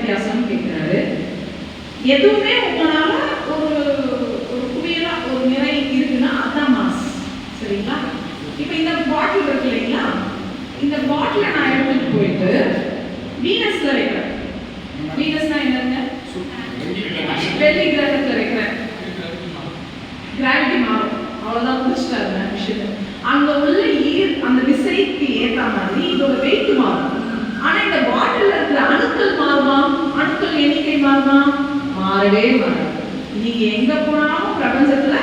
வித்தியாசம்னு கேட்குறாரு. எதுவுமே உங்களால ஒரு ஒரு குவியலா ஒரு நிறை இருக்குன்னா அதான் மாஸ். சரிங்களா? இப்போ இந்த பாட்டில் இருக்கு இல்லைங்களா, இந்த பாட்டிலை நான் எடுத்துட்டு போயிட்டு வீனஸ்ல வைக்கிறேன். வீனஸ்னா என்னங்க? வெள்ளி கிரகத்தில் வைக்கிறேன். கிராவிட்டி மாறும், அவ்வளோதான் முடிச்சுட்டாரு விஷயத்தை. அங்கே உள்ள அந்த விசைக்கு ஏற்ற மாதிரி இதோட வெயிட் மாறும். ஆனால் இந்த பாட்டில் இருக்கிற அணுக்கள் மாறுமா? அணுக்கள் எண்ணிக்கை மாறுமா? மாறவே மாறாது. நீங்க எங்க போனாலும் பிரபஞ்சத்துல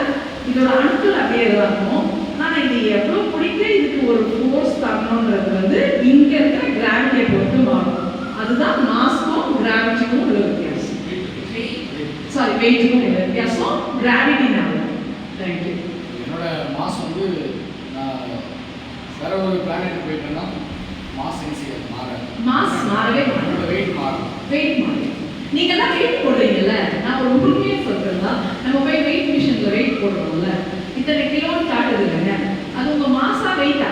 இதோட அணுக்கள் அப்படியே தான் இருக்கும். ஆனா இது எவ்வளவு பிடிக்க இதுக்கு ஒரு ஃபோர்ஸ் தரணும்ன்றது வந்து இங்க இருக்கிற கிராவிட்டியை பொறுத்து மாறும். அதுதான் மாஸ்க்கும் கிராவிட்டிக்கும் உள்ள வித்தியாசம். சாரி, வெயிட்டுக்கும் உள்ள வித்தியாசம் கிராவிட்டினால. தேங்க்யூ. என்னோட மாஸ் வந்து நான் வேற ஒரு பிளானெட் போயிட்டேன்னா மாஸ் இன்சியல் மாறாது. மாஸ் மாறவே மாறாது. வெயிட் மாறும். வெயிட் மாறும். நீங்க எல்லாம் வெயிட் போடுறீங்கல்ல, நான் ஒரு உண்மையே சொல்றேன்னா, நம்ம போய் வெயிட் மிஷின்ல வெயிட் போடுறோம்ல, இத்தனை கிலோன்னு காட்டுது இல்லைங்க, அது உங்க மாசா வெயிட்டா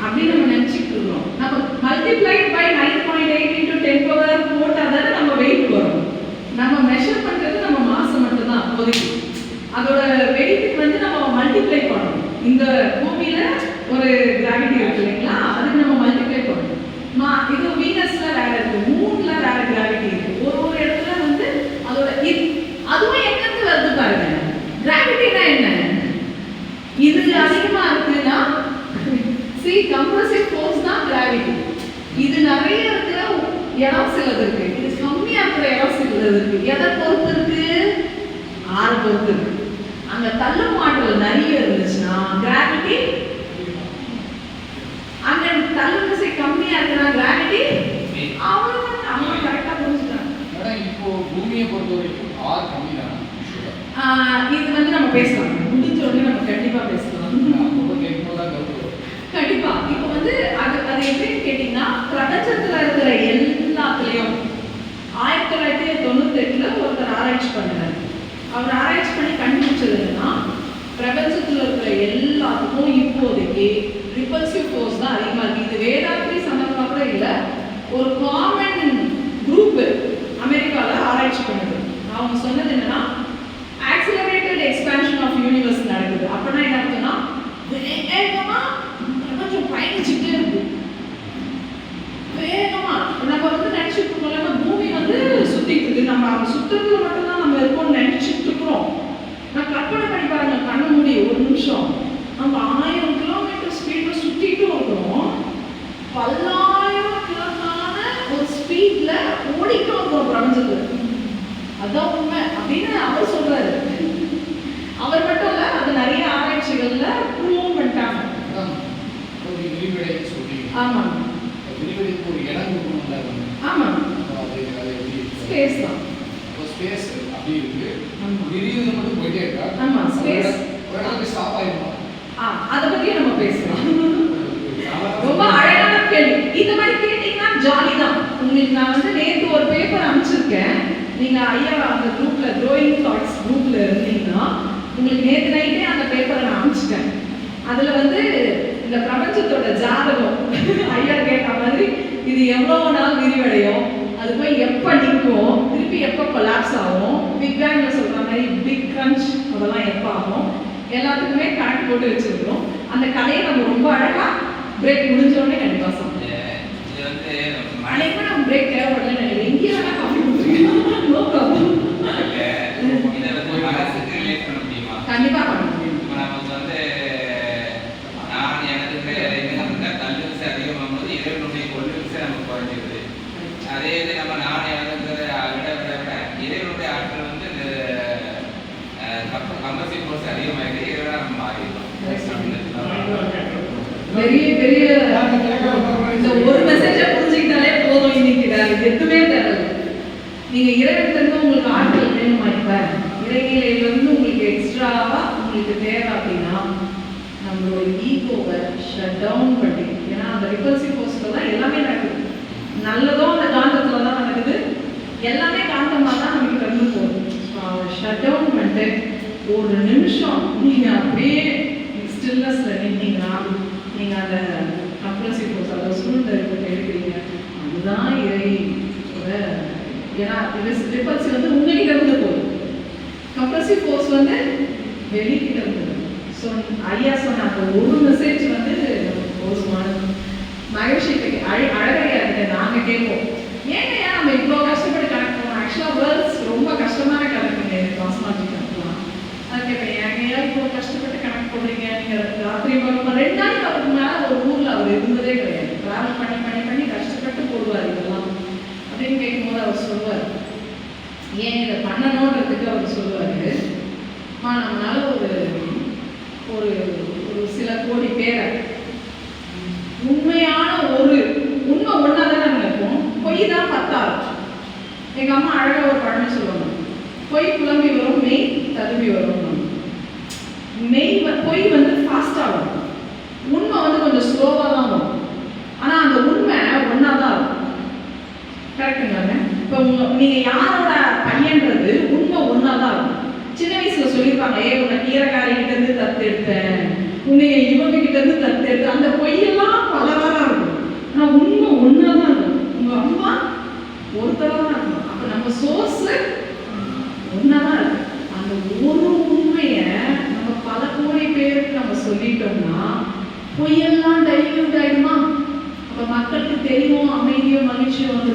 அப்படின்னு நம்ம நினைச்சிட்டு இருக்கோம். நம்ம மல்டிப்ளைட் பை 9.8 into 10 power போட்டா தானே நம்ம வெயிட் வரும். நம்ம மெஷர் பண்றது நம்ம மாசம் மட்டும் தான் அப்போதைக்கு. அதோட வெயிட்டுக்கு வந்து நம்ம மல்டிப்ளை பண்ணணும். இந்த பூமியில ஒரு கிராவிட்டி இருக்கு இல்லைங்களா, அதுக்கு நம்ம மல்டிப்ளை பண்ணணும். இது வீனஸ்ல வேற இருக்கு, மூன்ல வேற கிராவிட்டி இருக்கு. ஒரு இடத்துல வந்து அதோட அதுவும் எங்க இருந்து வருது பாருங்க. கிராவிட்டினா என்ன? இது அதிகமா இருக்குன்னா கம்ப்ரசிவ் ஃபோர்ஸ் தான் கிராவிட்டி. இது நிறைய இருக்கிற இடம் சிலது இருக்கு, இது கம்மியா இருக்கிற இடம் சிலது இருக்கு. எதை பொறுத்து இருக்கு? ஆறு பொறுத்து இருக்கு. அங்க தள்ளும் ஆற்றல் நிறைய இருந்துச்சுன்னா கிராவிட்டி, அங்க தள்ளும் விசை கம்மியா இருக்குன்னா கிராவிட்டி அவ்வளவுதான். அவங்க கரெக்டா புரிஞ்சுட்டாங்க. மேடம், இப்போ பூமியை பொறுத்த வரைக்கும் ஆர் கம்மி தானே? இது வந்து நம்ம பேசலாம், முடிஞ்ச உடனே நம்ம கண்டிப்பா பேசலாம். கண்டிப்பா. இப்போ வந்து அது எப்படின்னு கேட்டீங்கன்னா, பிரபஞ்சத்துல இருக்கிற எல்லாத்துலயும் 1998ல ஒருத்தர் ஆராய்ச்சி பண்ணாரு. அவர் ஆராய்ச்சி பண்ணி கண்டுபிடிச்சது என்னன்னா, பிரபஞ்சத்துல இருக்கிற எல்லாத்துக்கும் இப்போதைக்கு ரிப்பல்சிவ் ஃபோர்ஸ் தான் அதிகமா இருக்கு. இது வேதாத்ரி சம்பந்தமா கூட இல்ல, ஒரு காமன் குரூப் அமெரிக்கால ஆராய்ச்சி பண்ணுது. அவங்க சொன்னது என்னன்னா, ஆக்சிலரேட்டட் எக்ஸ்பான்ஷன் ஆஃப் யூனிவர்ஸ் நடக்குது. அப்படின்னா என்ன அர்த்தம்னா, வேகமா பிரபஞ்சம் பயணிச்சுட்டே இருக்கு. வேகமா நம்ம வந்து நினைச்சிட்டு இருக்கோம், பூமி வந்து சுத்திட்டு இருக்கு, நம்ம அவங்க சுத்தத்துல மட்டும்தான் நம்ம இருக்கோம்னு நினைச்சிட்டு இருக்கிறோம். நான் கற்பனை பண்ணி பாருங்க, கண்ண மூடி ஒரு நிமிஷம் நம்ம 1000 கிலோமீட்டர் ஸ்பீட்ல சுத்திட்டு இருக்கிறோம். பல்லாயிரக்கணக்கான ஒரு ஸ்பீட்ல ஓடிட்டு இருக்கிறோம் பிரபஞ்சத்துல. அதான் உண்மை அப்படின்னு அவர் சொல்றாரு. அவர் மட்டும் இல்ல, அது நிறைய ஆராய்ச்சிகள்ல ப்ரூவ் பண்ணிட்டாங்க. ஆமா, ஒரு இடம் இருக்கும்ல. ஆமா, அது ஸ்பேஸ் தான். ஸ்பேஸ் அப்படி இருக்கு, திடீர்னு மட்டும் போயிட்டே இருக்கா. ஆமா, ஸ்பேஸ் ஒரு இடத்துல ஸ்டாப் ஆயிடும். அதை பத்தி நம்ம பேசலாம். ரொம்ப அழகான கேள்வி. இந்த மாதிரி கேட்டீங்கன்னா ஜாலி தான். உங்களுக்கு நான் வந்து நேற்று ஒரு பேப்பர் அனுப்பிச்சிருக்கேன். நீங்க ஐயா அந்த குரூப்ல க்ரோயிங் தாட்ஸ் குரூப்ல இருந்தீங்கன்னா உங்களுக்கு நேற்று நைட்டே அந்த பேப்பரை நான் அனுப்பிச்சிட்டேன். அதுல வந்து இந்த பிரபஞ்சத்தோட ஜாதகம் ஐயா கேட்ட மாதிரி இது எவ்வளவு நாள் விரிவடையும், அது போய் எப்போ நிற்கும், திருப்பி எப்போ கொலாப்ஸ் ஆகும், பிக் பேங்ல சொல்ற மாதிரி பிக் கிரன்ச் அதெல்லாம் எப்போ ஆகும், எல்லாத்துக்குமே கணக்கு போட்டு வச்சிருக்கிறோம். அந்த கதையை நம்ம ரொம்ப அழகா பிரேக் முடிஞ்ச உடனே கண்டிப்பா சொல்லுவோம். அன்னைக்கு நம்ம பிரேக் தேவைப்படலன்னு நினைக்கிறேன். இங்கே வேணா காஃபி கொடுத்துருக்கேன், நோ ப்ராப்ளம். கண்டிப்பா பண்ண முடியும். அதே இது நம்ம நான் இழந்துக்கிறத விட இறைவனுடைய ஆற்றல் வந்து இந்த கம்பல்சிவ் ஃபோர்ஸ் அதிகமாகிட்டு இறைவனா நம்ம மாறிடுறோம். பெரிய பெரிய இந்த ஒரு மெசேஜை புரிஞ்சுக்கிட்டாலே போதும். இன்னைக்கு எதுவுமே தேவை. நீங்க இறைவனிலிருந்து உங்களுக்கு ஆற்றல் வேணுமா? இப்ப இறைநிலையிலிருந்து உங்களுக்கு எக்ஸ்ட்ராவா உங்களுக்கு தேவை அப்படின்னா நம்மளோட ஈகோவை ஷட் டவுன் பண்ணி, ஏன்னா அந்த ரிப்பல்சிவ் ஃபோர்ஸ்ல தான் எல்லாமே நடக்குது. நல்லதும் அந்த காந்தத்துல தான் நடக்குது, எல்லாமே காந்தமாக தான் நமக்கு கண்டு போகுது. ஷட் டவுன் பண்ணிட்டு ஒரு நிமிஷம் நீங்க அப்படியே ஸ்டில்னஸ்ல நின்றீங்கன்னா நீங்க அந்த கம்ப்ரசிவ் ஃபோர்ஸ், அதாவது சூழ்நிலை எடுக்கிறீங்க. அதுதான் இறை ஏன்னா ரிப்பல்சிவ் வந்து உங்ககிட்ட இருந்து போகும், கம்ப்ரசிவ் ஃபோர்ஸ் வந்து வெளிக்கிட்ட இருந்து. ஸோ ஐயா சொன்ன அந்த ஒரு மெசேஜ் வந்து போதுமானது. மகிழ்ச்சி அழகையா இருக்க நாங்கள் கேட்போம், ஏங்க ஏன் நம்ம இவ்வளோ கஷ்டப்பட்டு கணக்கு போகணும்? ஆக்சுவலாக வேர்ல்ட்ஸ் ரொம்ப கஷ்டமான கணக்குங்க காஸ்மாலஜி கணக்குலாம். அது கேட்பேன், ஏங்க ஏன் இவ்வளோ கஷ்டப்பட்டு கணக்கு போடுறீங்க? நீங்கள் ராத்திரி 2 நாளைக்கு அவருக்கு மேலே ஒரு ஊரில் அவர் இருந்ததே கிடையாது. ட்ராவல் பண்ணி பண்ணி பண்ணி கஷ்டப்பட்டு போடுவார் இதெல்லாம் அப்படின்னு கேட்கும்போது அவர் சொல்லுவார், ஏன் இதை பண்ணணுன்றதுக்கு அவர் சொல்லுவார், நம்மளால ஒரு ஒரு சில கோடி பேரை உண்மையான ஒரு உண்மை ஒன்றா தானே நினைப்போம், பொய் தான் 10,000. எங்கள் அம்மா அழகாக ஒரு பழமொழி சொல்லுவாங்க, பொய் புலம்பி வரும், மெய் ததும்பி வரும். பொய் வந்து ஃபாஸ்ட்டாக வரும், உண்மை வந்து கொஞ்சம் ஸ்லோவாக தான் வரும். ஆனால் அந்த உண்மை ஒன்றா தான் இருக்கும். கரெக்டுங்களாங்க? இப்போ நீங்கள் யாரோட பையன்றது உண்மை ஒன்றா தான் இருக்கும். சின்ன வயசில் சொல்லியிருப்பாங்க, உன்னை கீரைக்காரிகிட்ட இருந்து தத்து எடுத்தேன், உன்னை இவங்க கிட்ட இருந்து தத்து எடுத்து, அந்த பொய்யெல்லாம் பலவாக இருக்கும். ஆனால் உண்மை ஒன்றா தான் இருக்கும். உங்கள் அம்மா ஒருத்தராக தான் இருக்கும். அப்போ நம்ம சோர்ஸு ஒன்றா தான் இருக்கும். அந்த ஒரு உண்மையை நம்ம பல கோடி பேருக்கு நம்ம சொல்லிட்டோம்னா பொய்யெல்லாம் டைல்யூட் ஆகிடுமா? அப்போ மக்களுக்கு தெரியும், அமைதியும் மகிழ்ச்சியும் வந்து